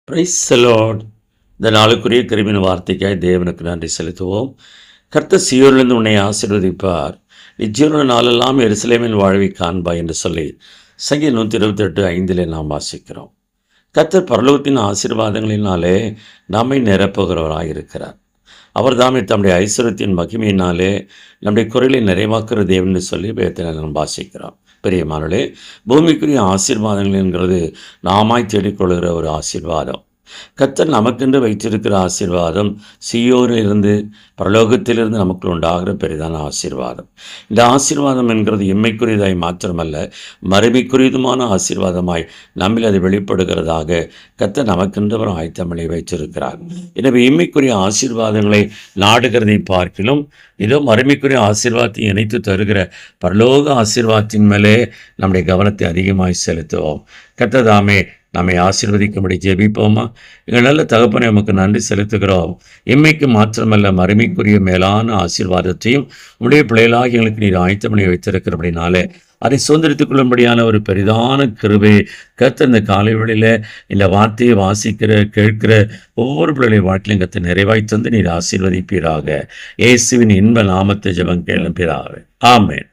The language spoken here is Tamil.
Praise the Lord. இந்த நாளுக்குரிய கிருபியின் வார்த்தைக்காய் தேவனுக்கு நன்றி செலுத்துவோம். கர்த்தர் சீயோனிலிருந்து உன்னை ஆசீர்வதிப்பார், நிச்சயமுள்ள நாளெல்லாம் எருசலேமின் வாழ்வை காண்பாய் என்று சொல்லி சங்கீதம் 128:5 நாம் வாசிக்கிறோம். கர்த்தர் பரலோகத்தின் ஆசீர்வாதங்களினாலே நம்மை நிரப்புகிறவராக இருக்கிறார். அவர் தாமே தம்முடைய ஐஸ்வர்யத்தின் மகிமையினாலே நம்முடைய குறைகளை நிறைவாக்குற தேவன் சொல்லி வேதத்தில் நாம் வாசிக்கிறோம். பெரியமானே, பூமிக்குரிய ஆசீர்வாதங்கள் என்கிறது நாமாய் தேடிக்கொள்கிற ஒரு ஆசீர்வாதம். கர்த்தர் நமக்கென்று வைத்திருக்கிற ஆசீர்வாதம் சீயோனிலிருந்து பரலோகத்திலிருந்து நமக்கு உண்டாகிற பெரிதான ஆசீர்வாதம். இந்த ஆசீர்வாதம் என்கிறது இம்மைக்குரியதாய் மாத்திரமல்ல, மறுமைக்குரியதுமான ஆசீர்வாதமாய் நம்மில் அது வெளிப்படுகிறதாக கர்த்தர் நமக்கென்று ஒரு ஆயத்தமிழை வைத்திருக்கிறார். எனவே இம்மைக்குரிய ஆசீர்வாதங்களை நாடுகிறதை பார்க்கிலும் இதோ மறுமைக்குரிய ஆசீர்வாதத்தை இணைத்து தருகிற பரலோக ஆசீர்வாதத்தின் மேலே நம்முடைய கவனத்தை அதிகமாய் செலுத்துவோம். கர்த்தர் தாமே நம்மை ஆசீர்வதிக்கும்படி ஜெபிப்போமா. எங்கள் நல்ல தகப்பனை நமக்கு நன்றி செலுத்துகிறோம். இம்மைக்கு மாத்திரமல்ல, மறுமைக்குரிய மேலான ஆசீர்வாதத்தையும் உடைய பிள்ளைகளாக எங்களுக்கு நீர் ஆயத்தமணி வைத்திருக்கிறபடினாலே அதை சுதந்திரித்துக் கொள்ளும்படியான ஒரு பெரிதான கிருபை கர்த்தர் இந்த காலை வேளையில இந்த வார்த்தையை வாசிக்கிற கேட்கிற ஒவ்வொரு பிள்ளைகளை வாழ்க்கையிலும் கர்த்தர் நிறைவாய் தந்து நீர் ஆசீர்வதிப்பீராக. இயேசுவின் இன்ப நாமத்தை ஜெபம் கேளும் பிதாவே, ஆமென்.